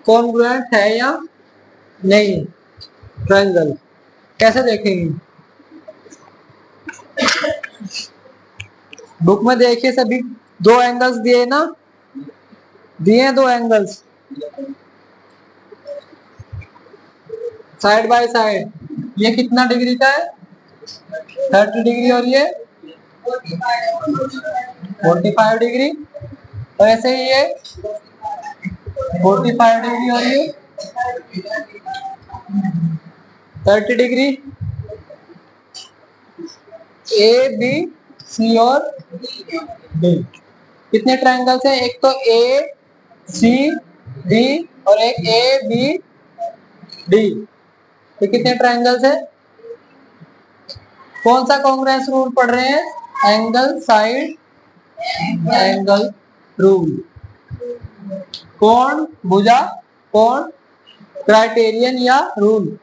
Congruent है या नहीं ट्रायंगल, कैसे देखेंगे? बुक में देखिए सभी दो एंगल्स दिए ना, दिए दो एंगल्स साइड बाय साइड। ये कितना डिग्री का है? 30 डिग्री और ये 45 डिग्री। और ऐसे ही ये 45 डिग्री और ये 30 डिग्री। ए बी सी और डी कितने ट्रायंगल्स हैं? एक तो ए सी डी और एक ए बी डी। तो कितने ट्रायंगल्स है? कौन सा कॉन्ग्रुएंस रूल पढ़ रहे हैं? Angle side angle rule. कोण भुजा कोण क्राइटेरियन या रूल।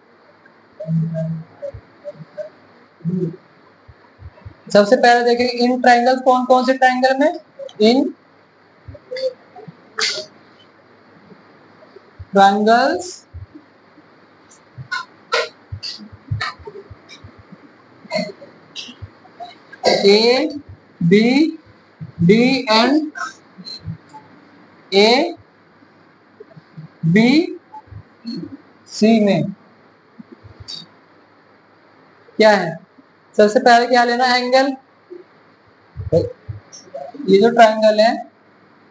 सबसे पहले देखेंगे इन ट्रायंगल्स, कौन कौन से ट्रायंगल में? इन triangles A B D and A B C में क्या है? सबसे पहले क्या लेना? एंगल। ये जो ट्रायंगल है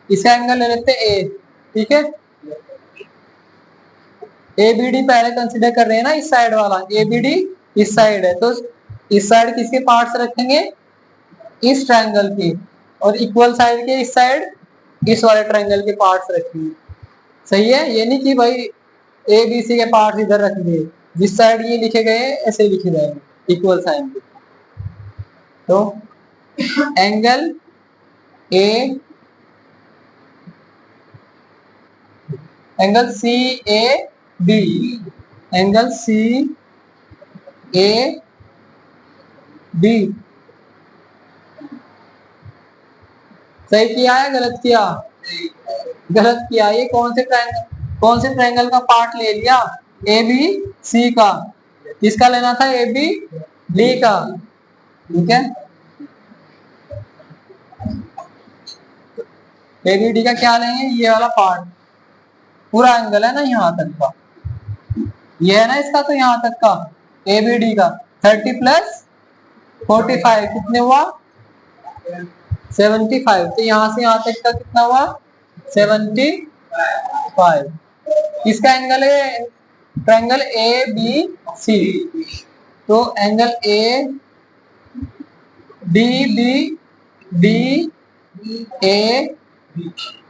इसका एंगल ले लेते हैं ए, ठीक है। ए बी डी पहले कंसीडर कर रहे हैं ना, इस साइड वाला ए बी डी इस साइड है, तो इस साइड किसके पार्ट्स रखेंगे? इस ट्रायंगल के। और इक्वल साइड के इस साइड इस वाले ट्रायंगल के पार्ट्स रखेंगे। सही है? ये नहीं कि भाई ए बी सी के पार्ट्स इधर रख दिए, जिस साइड ये लिखे गए ऐसे लिखे जाएंगे इक्वल साइन के। तो angle A angle C A B, angle C A B. सही किया है गलत किया? गलत किया। ये कौन से ट्रायंगल का पार्ट ले लिया? ए बी सी का। किसका लेना था? ए बी डी का, ठीक है। ए बी डी का क्या लेंगे? ये वाला पार्ट, पूरा एंगल है ना यहाँ तक का, ये है ना इसका, तो यहाँ तक का ए बी डी का 30 प्लस 45 कितने हुआ? 75। तो यहाँ से यहाँ तक का कितना हुआ? 75। इसका एंगल है ट्रायंगल ए बी सी। तो angle A D B D A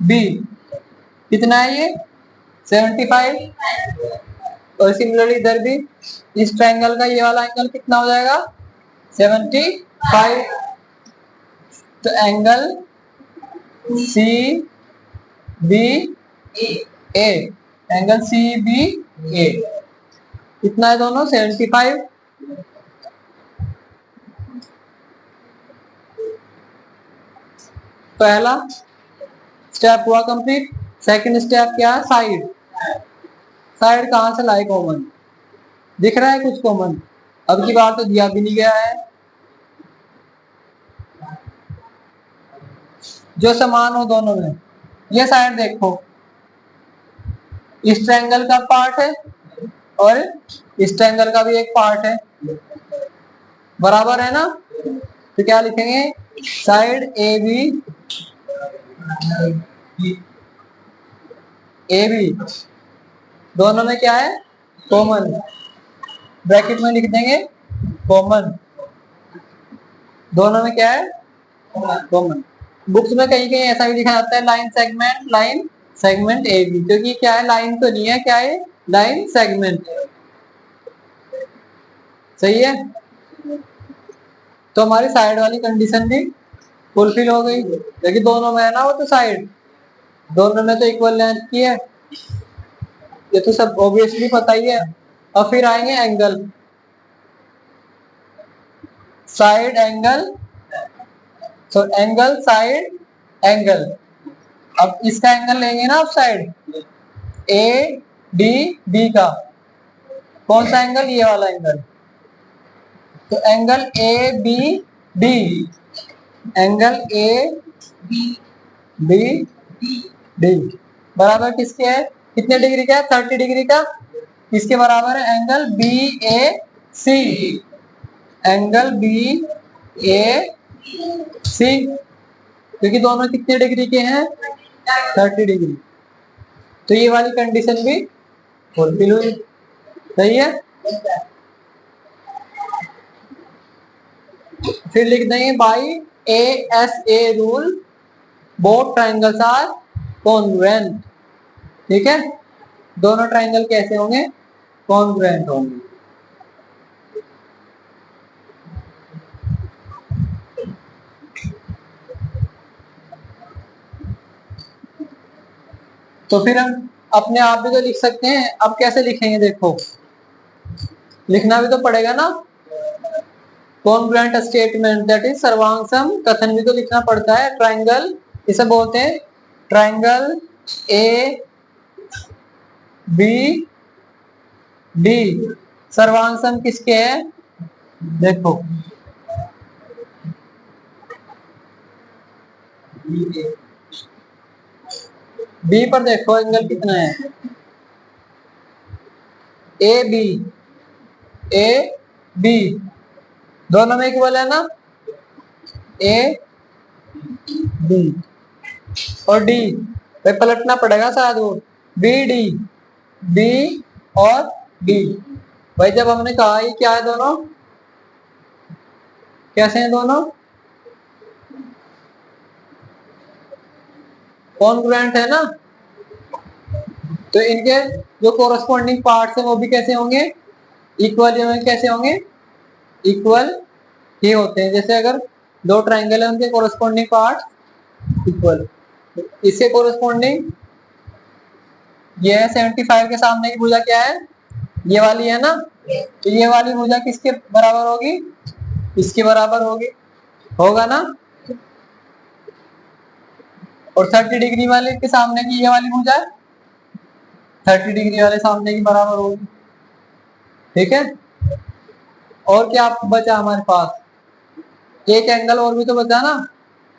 B कितना है? ये 75। और सिमिलरली इधर भी इस ट्रायंगल का ये वाला एंगल कितना हो जाएगा? 75। तो एंगल सी बी ए, एंगल सी बी ए कितना है? दोनों 75। पहला स्टेप हुआ कंप्लीट। सेकंड स्टेप क्या है? साइड। साइड कहां से लाए? कॉमन दिख रहा है कुछ कॉमन? अब की बार तो दिया भी नहीं गया है। जो समान हो दोनों में। ये साइड देखो, इस ट्रायंगल का पार्ट है और इस ट्रायंगल का भी एक पार्ट है, बराबर है ना। तो क्या लिखेंगे? साइड ए बी दोनों में क्या है? कॉमन। ब्रैकेट में लिख देंगे कॉमन। दोनों में क्या है? कॉमन। बुक्स में कहीं कहीं ऐसा भी लिखा जाता है लाइन सेगमेंट ए बी, क्योंकि क्या है? लाइन तो नहीं है, क्या है? Line segment. सही है? तो हमारी साइड वाली कंडीशन भी फुलफिल हो गई, क्योंकि दोनों में है ना वो, तो साइड दोनों में तो इक्वल लेंथ की है, ये तो सब ऑब्वियसली पता ही है। और फिर आएंगे एंगल, साइड एंगल, तो एंगल साइड एंगल। अब इसका एंगल लेंगे ना आप साइड, ए डी बी का कौन सा एंगल, ये वाला एंगल। तो angle A B D, angle A B D बराबर किसके है, कितने डिग्री का है, 30 डिग्री का। किसके बराबर है, एंगल बी ए सी, एंगल बी ए सी, क्योंकि दोनों कितने डिग्री के हैं, 30 डिग्री। तो ये वाली कंडीशन भी फुलफिल हुई, सही है। फिर लिख देंगे by A S A rule both triangles are congruent. ठीक है, दोनों ट्राइंगल कैसे होंगे, कॉन्ग्रुएंट होंगे। तो फिर हम अपने आप भी तो लिख सकते हैं। अब कैसे लिखेंगे, देखो लिखना भी तो पड़ेगा ना, कॉन्ग्रुएंट स्टेटमेंट दैट इज सर्वांगसम कथन भी तो लिखना पड़ता है। ट्राइंगल इसे बोलते हैं ट्राइंगल ए बी डी सर्वांगसम किसके है, देखो बी पर देखो एंगल कितना है, ए बी दोनों में इक्वल है ना, ए बी और डी भाई पलटना पड़ेगा शायद वो, बी और डी। भाई जब हमने कहा ये क्या है, दोनों कैसे हैं, दोनों कॉन्ग्रुएंट है ना, तो इनके जो कोरस्पॉन्डिंग पार्ट्स हैं वो भी कैसे होंगे, इक्वल कैसे होंगे, इक्वल ही होते हैं। जैसे अगर दो ट्राइंगल है उनके कोरस्पॉन्डिंग पार्ट्स इक्वल, इसके कोरस्पॉन्डिंग ये है 75 के सामने की भुजा क्या है, ये वाली है ना, तो ये वाली भुजा किसके बराबर होगी, इसके बराबर होगी, होगा ना। और 30 डिग्री वाले के सामने की ये वाली भुजा 30 डिग्री वाले सामने की बराबर होगी। ठीक है, और क्या बचा हमारे पास, एक एंगल और भी तो बचा ना,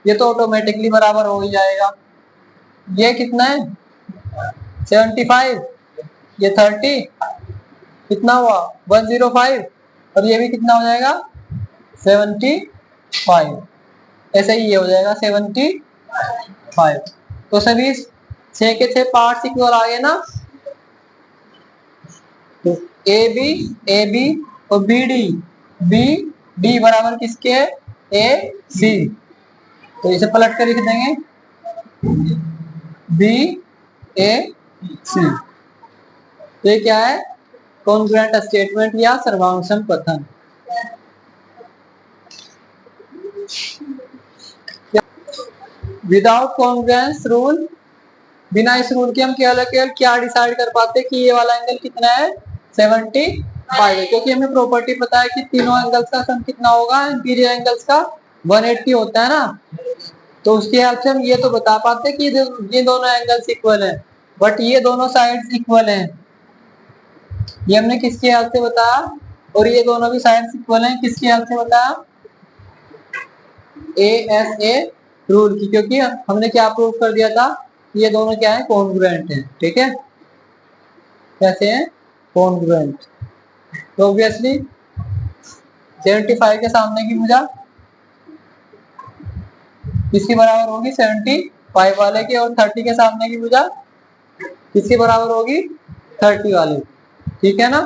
ये तो ऑटोमेटिकली बराबर हो ही जाएगा। ये कितना है 75, ये 30 कितना हुआ 105, और ये भी कितना हो जाएगा 75, ऐसे ही ये हो जाएगा 75। तो सभी 6 के 6 पार्ट्स इक्वल आ गए ना, तो ए बी और बी डी बराबर किसके है, ए सी। तो इसे पलट कर लिख देंगे बी ए सी। तो ये क्या है, कॉन्ग्रुएंट स्टेटमेंट या सर्वांगसम कथन। विदाउट कॉन्ग्रुएंस रूल, बिना इस रूल के हम केवल क्या डिसाइड कर पाते कि ये वाला एंगल कितना है 75 है, क्योंकि हमें प्रॉपर्टी पता है कि तीनों एंगल्स का सम कितना होगा, इंटीरियर एंगल्स का 180 होता है ना। तो उसके हेल्प से हम ये तो बता पाते कि ये दोनों एंगल्स इक्वल है, बट ये दोनों साइड्स इक्वल हैं, ये हमने किसके हेल्प से बताया। और ये दोनों भी साइड्स इक्वल हैं, किसके हेल्प से बताया, ए रूल की, क्योंकि हमने क्या प्रूव कर दिया था, ये दोनों क्या है, कॉन्ग्रुएंट हैं। ठीक है, कैसे हैं, कॉन्ग्रुएंट। तो ऑब्वियसली 75 के सामने की भुजा किसके बराबर होगी, 75 वाले की, और 30 के सामने की भुजा किसके बराबर होगी, 30 वाले। ठीक है ना।